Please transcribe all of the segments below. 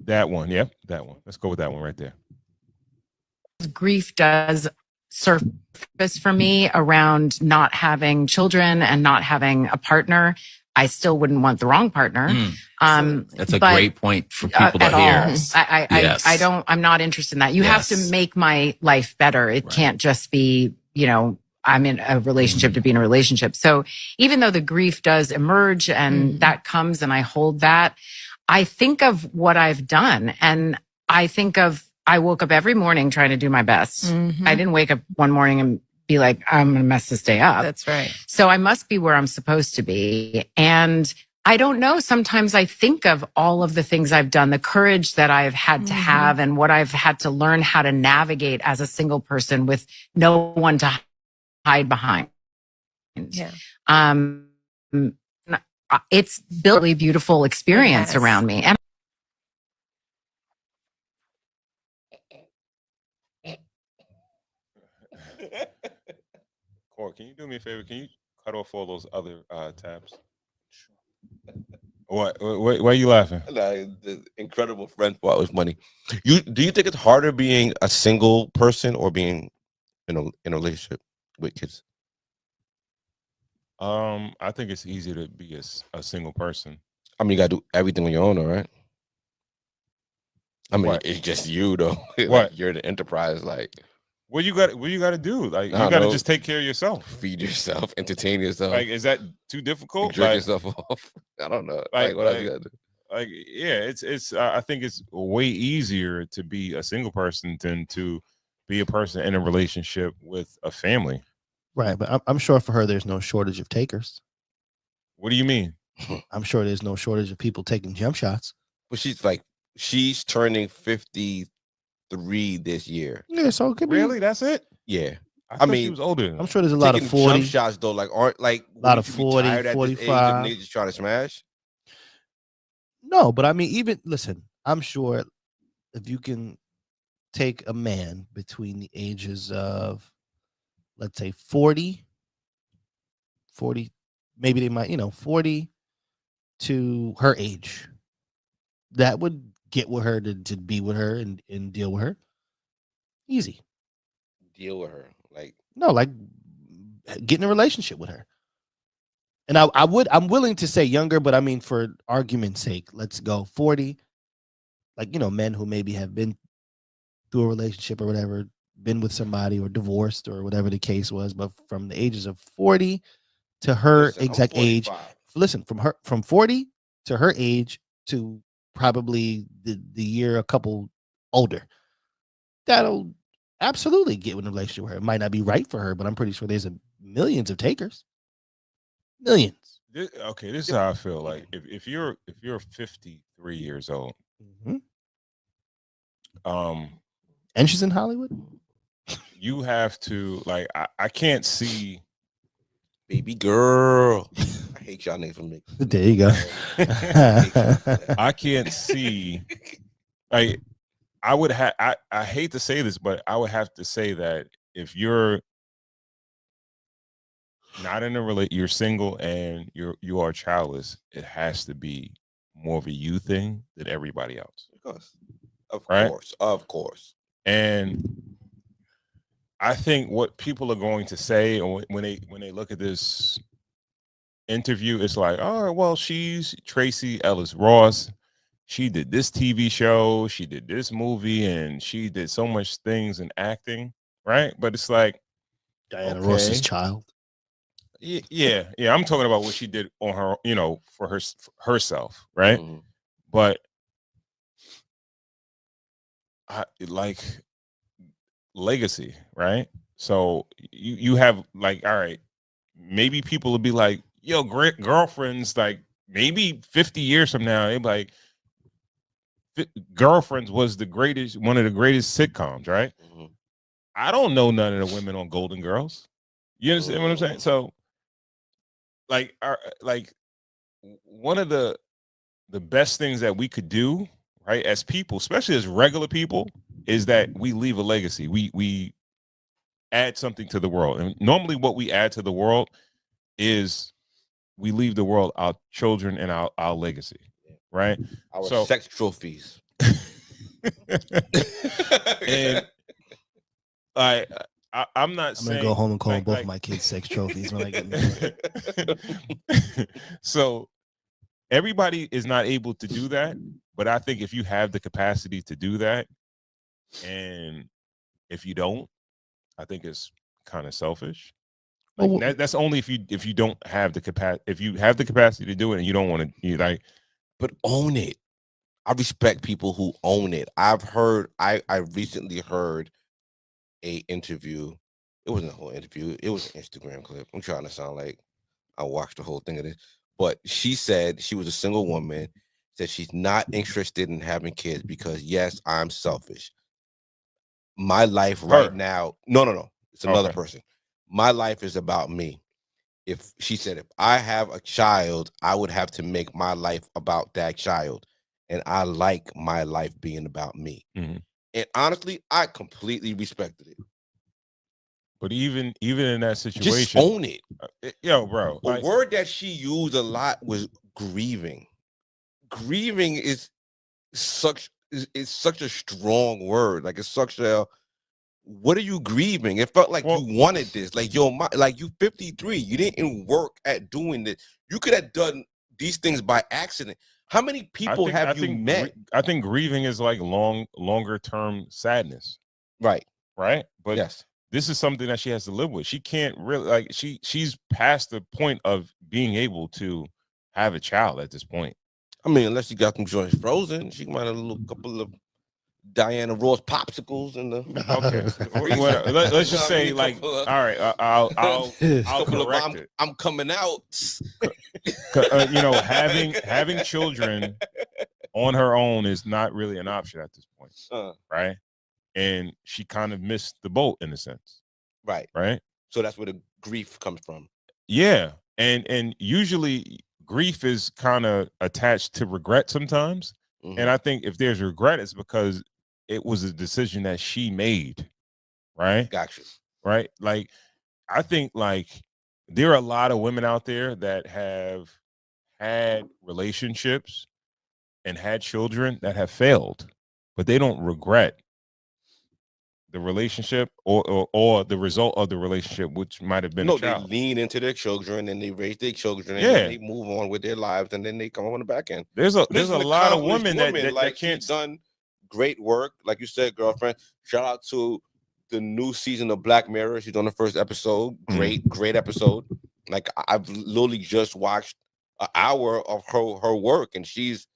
That one. Yep. That one. Let's go with that one right there. Grief does surface for me around not having children and not having a partner. I still wouldn't want the wrong partner. That's a great point for people to hear. I'm not interested in that. You have to make my life better. It can't just be, I'm in a relationship to be in a relationship. So even though the grief does emerge and that comes and I hold that, I think of what I've done and I woke up every morning trying to do my best. I didn't wake up one morning and be like, I'm going to mess this day up. That's right. So I must be where I'm supposed to be. And I don't know. Sometimes I think of all of the things I've done, the courage that I've had to have and what I've had to learn how to navigate as a single person with no one to hide behind. Yeah. It's built a really beautiful experience around me. And Cor, can you do me a favor? Can you cut off all those other tabs? What? Why are you laughing? The incredible friend part was funny. Do you think it's harder being a single person or being in a relationship with kids? I think it's easier to be a single person. I mean, you gotta do everything on your own, though, right? I mean, it's just you though. What? You're the enterprise, like. What you got to do? Like you got to just take care of yourself, feed yourself, entertain yourself. Like, is that too difficult? Jerk yourself off. I don't know. Like what else you got to do? Like, yeah, it's. I think it's way easier to be a single person than to be a person in a relationship with a family. Right, but I'm sure for her, there's no shortage of takers. What do you mean? I'm sure there's no shortage of people taking jump shots. But she's turning 53 this year. Yeah, so it could be. Really? That's it? Yeah. I mean, she was older. I'm sure there's a lot of 40 jump shots though. Like aren't like a lot of 40, 45. They just trying to smash. No, but I mean, even listen. I'm sure if you can take a man between the ages of, let's say 40, maybe they might, 40 to her age, that would get with her to be with her and deal with her. Easy. Deal with her. Like get in a relationship with her. And I'm willing to say younger, but I mean, for argument's sake, let's go 40. Like, men who maybe have been through a relationship or whatever, been with somebody or divorced or whatever the case was, but from the ages of 40 to her exact age, from 40 to her age to probably the year a couple older, that'll absolutely get in a relationship with her. It might not be right for her, but I'm pretty sure there's millions of takers. Millions. Okay, this is how I feel. Like if you're 53 years old, and she's in Hollywood, you have to I can't see. Baby girl. I hate y'all name for me. There you go. I can't see. I would have. I hate to say this, but I would have to say that if you're not in a relationship, you're single and you are childless, it has to be more of a you thing than everybody else. Of course. And I think what people are going to say when they look at this interview, it's like, oh, well, she's Tracy Ellis Ross. She did this TV show, she did this movie, and she did so much things in acting, right? But it's like Diana Ross's child. Yeah. I'm talking about what she did on her, for herself, right? Mm-hmm. But legacy, right? So you have all right, maybe people will be like, yo, great girlfriends, maybe 50 years from now, they'll be like, Girlfriends was one of the greatest sitcoms, right? Mm-hmm. I don't know none of the women on Golden Girls. You understand what I'm saying? So, one of the best things that we could do, right, as people, especially as regular people, is that we leave a legacy. We add something to the world, and normally, what we add to the world is we leave the world our children and our legacy. Right, sex trophies. And I'm not I'm saying gonna go home and call both like, my kids sex trophies when I get married. So everybody is not able to do that, but I think if you have the capacity to do that, and if you don't, I think it's kind of selfish. Like that's only if you don't have the capacity. If you have the capacity to do it and you don't want to, you like, but own it. I respect people who own it. I recently heard a interview. It wasn't a whole interview. It was an Instagram clip. I'm trying to sound like I watched the whole thing of this. But she said she was a single woman, said she's not interested in having kids because, yes, I'm selfish. My life right now, no. It's another person. My life is about me. She said, if I have a child, I would have to make my life about that child. And I like my life being about me. Mm-hmm. And honestly, I completely respected it. But even in that situation, just own it. Yo, bro. A word that she used a lot was grieving. Grieving is such a strong word. Like, it's such a, what are you grieving? It felt like you wanted this. Like, like you 53. You didn't work at doing this. You could have done these things by accident. How many people have you met? I think grieving is like longer term sadness. Right. But yes, this is something that she has to live with. She can't really, like, she's past the point of being able to have a child at this point. I mean, unless you got some joints frozen, she might have a couple of Diana Ross popsicles in the. Okay. Let's just say, like, all right, I'll correct it. I'm coming out. Having children on her own is not really an option at this point, right? And she kind of missed the boat in a sense, right? So that's where the grief comes from. Yeah, and usually grief is kind of attached to regret sometimes. Mm-hmm. And I think if there's regret, it's because it was a decision that she made, right? Gotcha. Right? Like, I think, like, there are a lot of women out there that have had relationships and had children that have failed, but they don't regret the relationship or the result of the relationship, which might have been a child. They lean into their children and they raise their children and then they move on with their lives and then they come on the back end. There's a lot of women that like, can't. She's done great work, like you said, girlfriend. Shout out to the new season of Black Mirror. She's on the first episode. Great episode. Like, I've literally just watched an hour of her work, and she's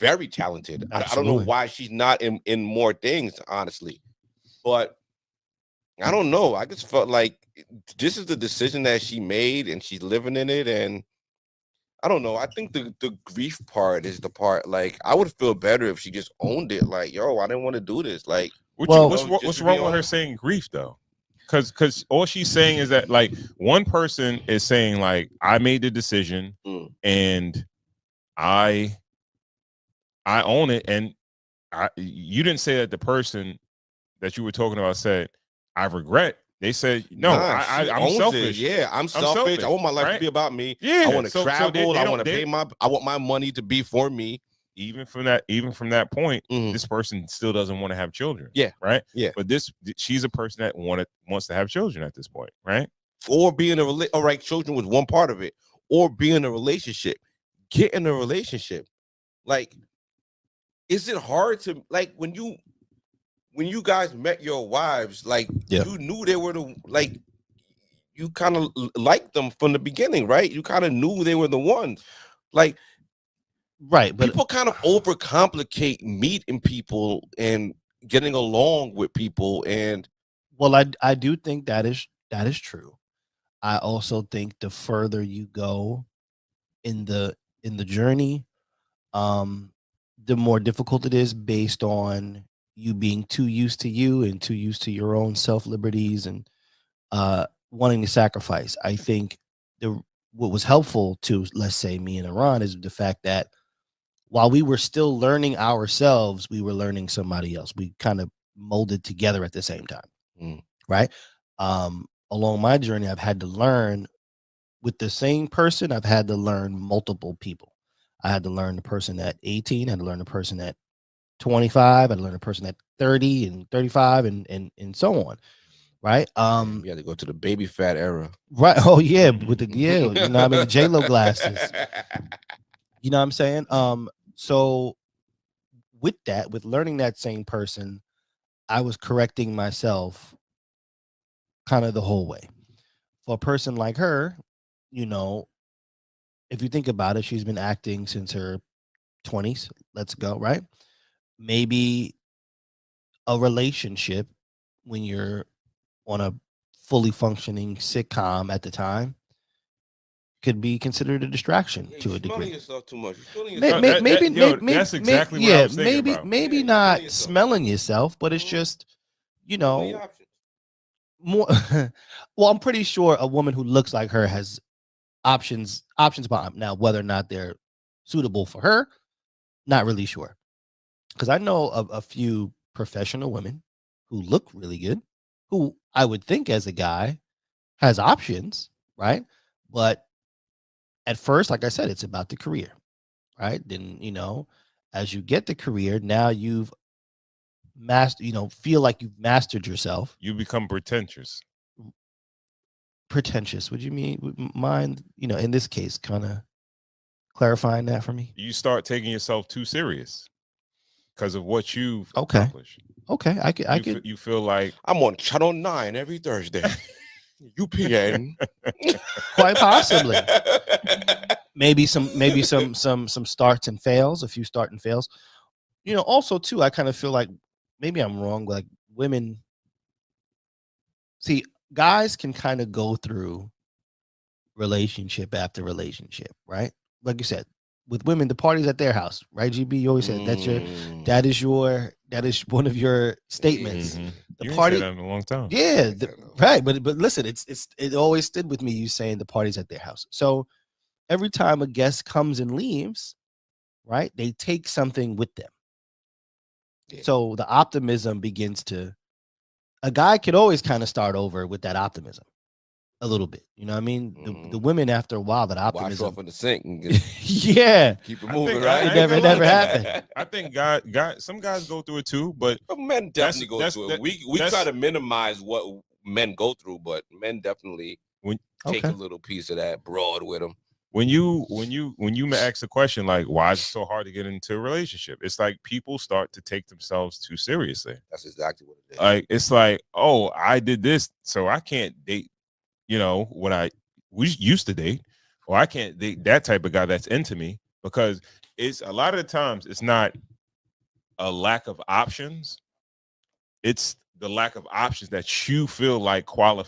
very talented. I don't know why she's not in more things, honestly. But I don't know. I just felt like this is the decision that she made, and she's living in it. And I don't know. I think the grief part is the part. Like, I would feel better if she just owned it. Like, yo, I didn't want to do this. Like, what's wrong with her saying grief though? Because all she's saying is that, like, one person is saying, like, I made the decision and I own it, and you didn't say that the person that you were talking about said, I regret. They said, no, I'm selfish. Yeah, I'm selfish. I want my life to be about me. Yeah, I want to travel. I want to pay I want my money to be for me. Even from that point, this person still doesn't want to have children. Yeah. Right. Yeah. But she's a person that wants to have children at this point. Right. Or be in all right. Children was one part of it. Or be in a relationship. Get in a relationship. Like, is it hard to, like, when you guys met your wives, like, you knew they were you kind of liked them from the beginning, right? You kind of knew they were the ones. Like, right, but people kind of overcomplicate meeting people and getting along with people. And well, I do think that is true. I also think the further you go in the journey, the more difficult it is, based on you being too used to you and too used to your own self-liberties and wanting to sacrifice. I think what was helpful to, let's say, me and Iran is the fact that while we were still learning ourselves, we were learning somebody else. We kind of molded together at the same time, right? Along my journey, I've had to learn with the same person. I've had to learn multiple people. I had to learn the person at 18. I had to learn the person at 25. I learned a person at 30 and 35 and so on. Right. You had to go to the baby fat era. Right. Oh yeah, with the you know what I mean, the J-Lo glasses. You know what I'm saying? So with that, with learning that same person, I was correcting myself kind of the whole way. For a person like her, you know, if you think about it, she's been acting since her 20s. Let's go, right? Maybe a relationship when you're on a fully functioning sitcom at the time could be considered a distraction to a degree. Yourself too much. Maybe that's exactly what I was thinking about. Maybe not smelling yourself, but it's just, you know, more. Well, I'm pretty sure a woman who looks like her has options behind. Now, whether or not they're suitable for her, not really sure. Because I know of a few professional women who look really good, who I would think as a guy has options, right? But at first, like I said, it's about the career, right? Then, you know, as you get the career, now you've feel like you've mastered yourself. You become pretentious. Pretentious. Would you mind, in this case, kind of clarifying that for me? You start taking yourself too serious because of what you've accomplished. Okay, I could. You feel like I'm on Channel 9 every Thursday. UPN. Quite possibly. Maybe some starts and fails, a few start and fails. Also too, I kind of feel like maybe I'm wrong. Like women, see, guys can kind of go through relationship after relationship, right? Like you said, with women, the party's at their house, right? GB, you always said that is one of your statements. Mm-hmm. The you party ain't said that in a long time. Yeah, right. But listen, it always stood with me. You saying the party's at their house. So every time a guest comes and leaves, right, they take something with them. Yeah. So the optimism begins to. A guy could always kind of start over with that optimism. A little bit, you know what I mean? The women, after a while, that optimism. Wash off in the sink and yeah, keep it moving, right? It never happened. I think some guys go through it too, but men definitely go through it. We try to minimize what men go through, but men definitely take a little piece of that broad with them. When you ask the question like, why is it so hard to get into a relationship? It's like people start to take themselves too seriously. That's exactly what it is. Like it's like, oh, I did this, so I can't date. When we used to date, or I can't date that type of guy that's into me, because it's a lot of the times it's not a lack of options. It's the lack of options that you feel like qualify